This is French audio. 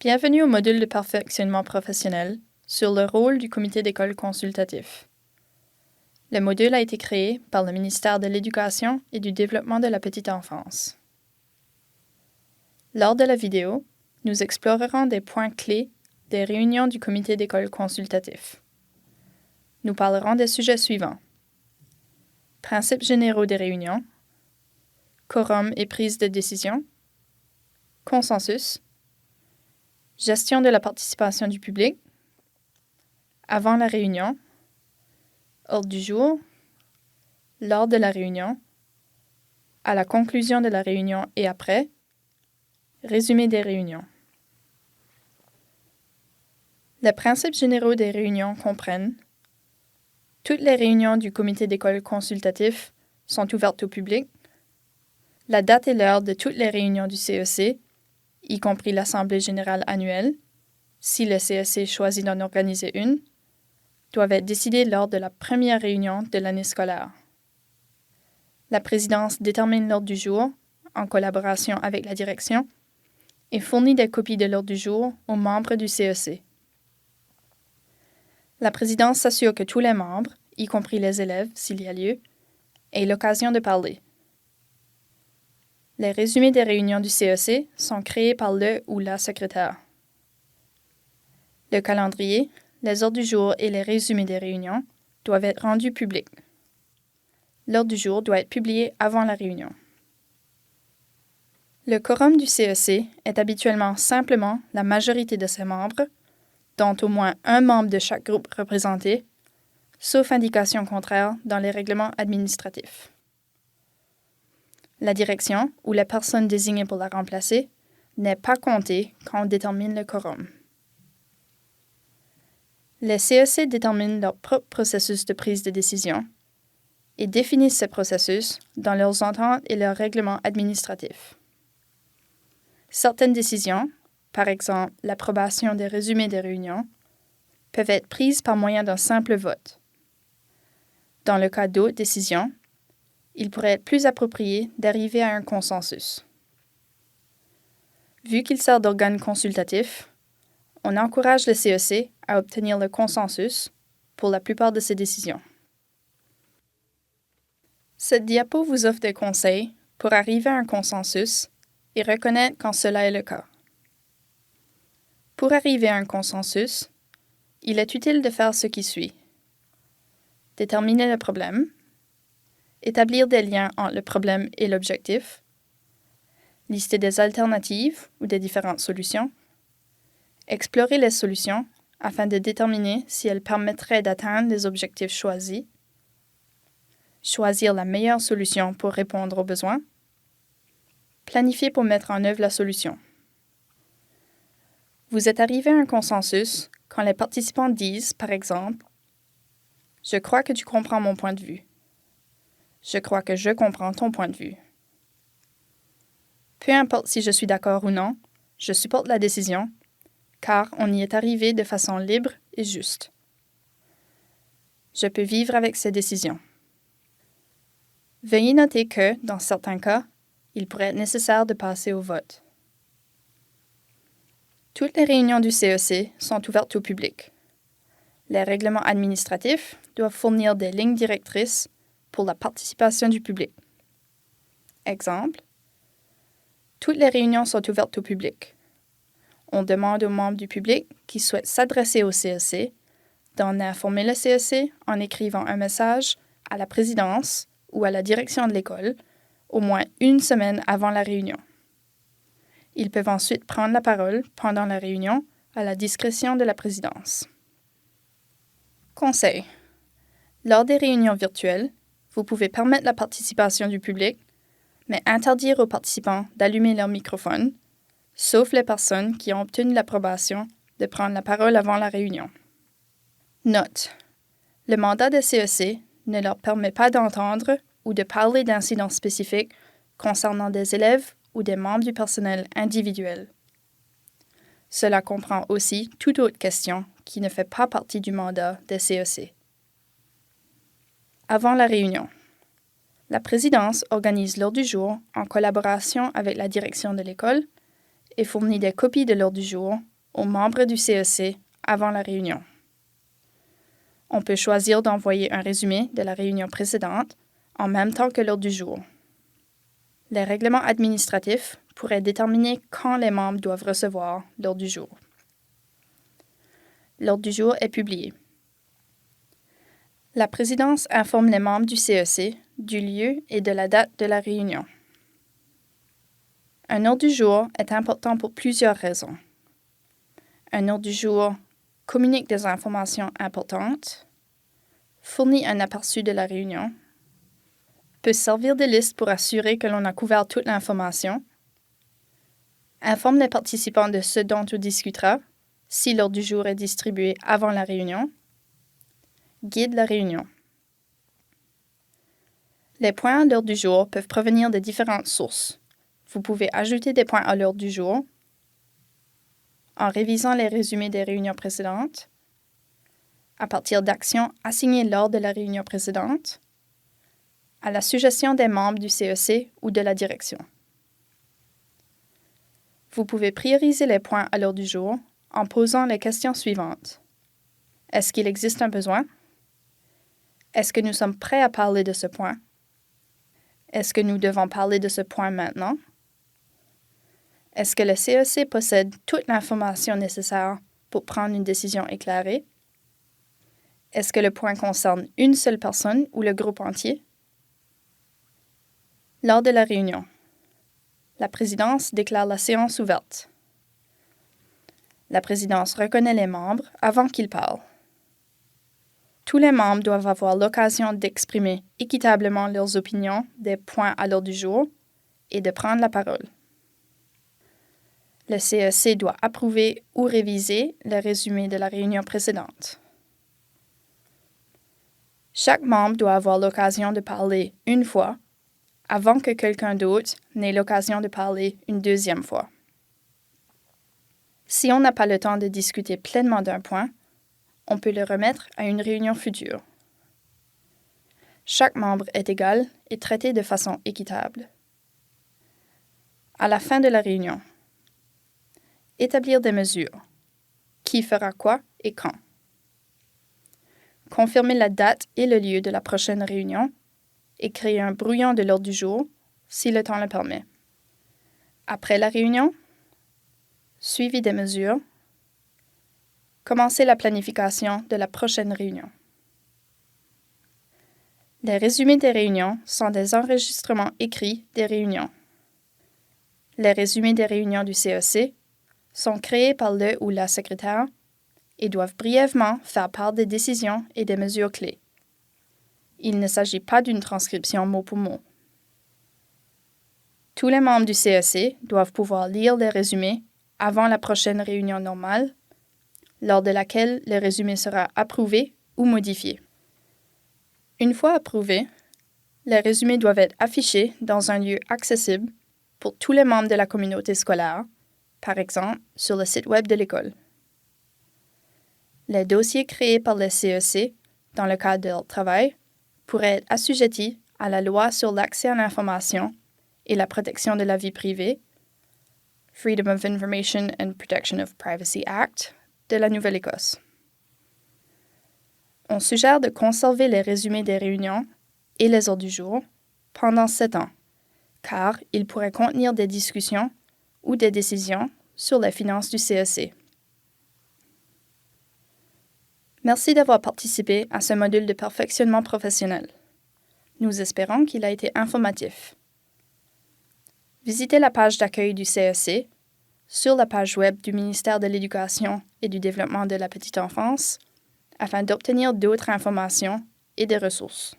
Bienvenue au module de perfectionnement professionnel sur le rôle du comité d'école consultatif. Le module a été créé par le ministère de l'Éducation et du Développement de la petite enfance. Lors de la vidéo, nous explorerons des points clés des réunions du comité d'école consultatif. Nous parlerons des sujets suivants: principes généraux des réunions, quorum et prise de décision, consensus, gestion de la participation du public, avant la réunion, ordre du jour, lors de la réunion, à la conclusion de la réunion et après, résumé des réunions. Les principes généraux des réunions comprennent: toutes les réunions du comité d'école consultatif sont ouvertes au public. La date et l'heure de toutes les réunions du CEC, y compris l'Assemblée générale annuelle, si le CEC choisit d'en organiser une, doivent être décidées lors de la première réunion de l'année scolaire. La présidence détermine l'ordre du jour en collaboration avec la direction et fournit des copies de l'ordre du jour aux membres du CEC. La présidence s'assure que tous les membres, y compris les élèves s'il y a lieu, aient l'occasion de parler. Les résumés des réunions du CEC sont créés par le ou la secrétaire. Le calendrier, les ordres du jour et les résumés des réunions doivent être rendus publics. L'ordre du jour doit être publié avant la réunion. Le quorum du CEC est habituellement simplement la majorité de ses membres, dont au moins un membre de chaque groupe représenté, sauf indication contraire dans les règlements administratifs. La direction ou la personne désignée pour la remplacer n'est pas comptée quand on détermine le quorum. Les CEC déterminent leur propre processus de prise de décision et définissent ce processus dans leurs ententes et leurs règlements administratifs. Certaines décisions, par exemple l'approbation des résumés des réunions, peuvent être prises par moyen d'un simple vote. Dans le cas d'autres décisions, il pourrait être plus approprié d'arriver à un consensus. Vu qu'il sert d'organe consultatif, on encourage le CEC à obtenir le consensus pour la plupart de ses décisions. Cette diapo vous offre des conseils pour arriver à un consensus et reconnaître quand cela est le cas. Pour arriver à un consensus, il est utile de faire ce qui suit: déterminer le problème, établir des liens entre le problème et l'objectif, lister des alternatives ou des différentes solutions, explorer les solutions afin de déterminer si elles permettraient d'atteindre les objectifs choisis, choisir la meilleure solution pour répondre aux besoins, planifier pour mettre en œuvre la solution. Vous êtes arrivé à un consensus quand les participants disent, par exemple, « Je crois que tu comprends mon point de vue. Je crois que je comprends ton point de vue. Peu importe si je suis d'accord ou non, je supporte la décision, car on y est arrivé de façon libre et juste. Je peux vivre avec ces décisions. » Veuillez noter que, dans certains cas, il pourrait être nécessaire de passer au vote. Toutes les réunions du CEC sont ouvertes au public. Les règlements administratifs doivent fournir des lignes directrices pour la participation du public. Exemple: toutes les réunions sont ouvertes au public. On demande aux membres du public qui souhaitent s'adresser au CEC d'en informer le CEC en écrivant un message à la présidence ou à la direction de l'école au moins une semaine avant la réunion. Ils peuvent ensuite prendre la parole pendant la réunion à la discrétion de la présidence. Conseil: lors des réunions virtuelles, vous pouvez permettre la participation du public, mais interdire aux participants d'allumer leur microphone, sauf les personnes qui ont obtenu l'approbation de prendre la parole avant la réunion. Note: le mandat des CEC ne leur permet pas d'entendre ou de parler d'incidents spécifiques concernant des élèves ou des membres du personnel individuel. Cela comprend aussi toute autre question qui ne fait pas partie du mandat des CEC. Avant la réunion, la présidence organise l'ordre du jour en collaboration avec la direction de l'école et fournit des copies de l'ordre du jour aux membres du CEC avant la réunion. On peut choisir d'envoyer un résumé de la réunion précédente en même temps que l'ordre du jour. Les règlements administratifs pourraient déterminer quand les membres doivent recevoir l'ordre du jour. L'ordre du jour est publié. La présidence informe les membres du CEC du lieu et de la date de la réunion. Un ordre du jour est important pour plusieurs raisons. Un ordre du jour communique des informations importantes, fournit un aperçu de la réunion, peut servir de liste pour assurer que l'on a couvert toute l'information, informe les participants de ce dont on discutera si l'ordre du jour est distribué avant la réunion, guide la réunion. Les points à l'ordre du jour peuvent provenir de différentes sources. Vous pouvez ajouter des points à l'ordre du jour en révisant les résumés des réunions précédentes, à partir d'actions assignées lors de la réunion précédente, à la suggestion des membres du CEC ou de la direction. Vous pouvez prioriser les points à l'ordre du jour en posant les questions suivantes. Est-ce qu'il existe un besoin? Est-ce que nous sommes prêts à parler de ce point? Est-ce que nous devons parler de ce point maintenant? Est-ce que le CEC possède toute l'information nécessaire pour prendre une décision éclairée? Est-ce que le point concerne une seule personne ou le groupe entier? Lors de la réunion, la présidence déclare la séance ouverte. La présidence reconnaît les membres avant qu'ils parlent. Tous les membres doivent avoir l'occasion d'exprimer équitablement leurs opinions des points à l'ordre du jour et de prendre la parole. Le CEC doit approuver ou réviser le résumé de la réunion précédente. Chaque membre doit avoir l'occasion de parler une fois avant que quelqu'un d'autre n'ait l'occasion de parler une deuxième fois. Si on n'a pas le temps de discuter pleinement d'un point, on peut le remettre à une réunion future. Chaque membre est égal et traité de façon équitable. À la fin de la réunion, établir des mesures. Qui fera quoi et quand? Confirmer la date et le lieu de la prochaine réunion et créer un brouillon de l'ordre du jour si le temps le permet. Après la réunion, suivi des mesures, commencer la planification de la prochaine réunion. Les résumés des réunions sont des enregistrements écrits des réunions. Les résumés des réunions du CEC sont créés par le ou la secrétaire et doivent brièvement faire part des décisions et des mesures clés. Il ne s'agit pas d'une transcription mot pour mot. Tous les membres du CEC doivent pouvoir lire les résumés avant la prochaine réunion normale, lors de laquelle le résumé sera approuvé ou modifié. Une fois approuvé, les résumés doivent être affichés dans un lieu accessible pour tous les membres de la communauté scolaire, par exemple sur le site web de l'école. Les dossiers créés par le CEC dans le cadre de leur travail pourraient être assujettis à la loi sur l'accès à l'information et la protection de la vie privée, Freedom of Information and Protection of Privacy Act, de la Nouvelle-Écosse. On suggère de conserver les résumés des réunions et les ordres du jour pendant 7 ans, car ils pourraient contenir des discussions ou des décisions sur les finances du CEC. Merci d'avoir participé à ce module de perfectionnement professionnel. Nous espérons qu'il a été informatif. Visitez la page d'accueil du CEC sur la page web du ministère de l'Éducation et du Développement de la Petite Enfance afin d'obtenir d'autres informations et des ressources.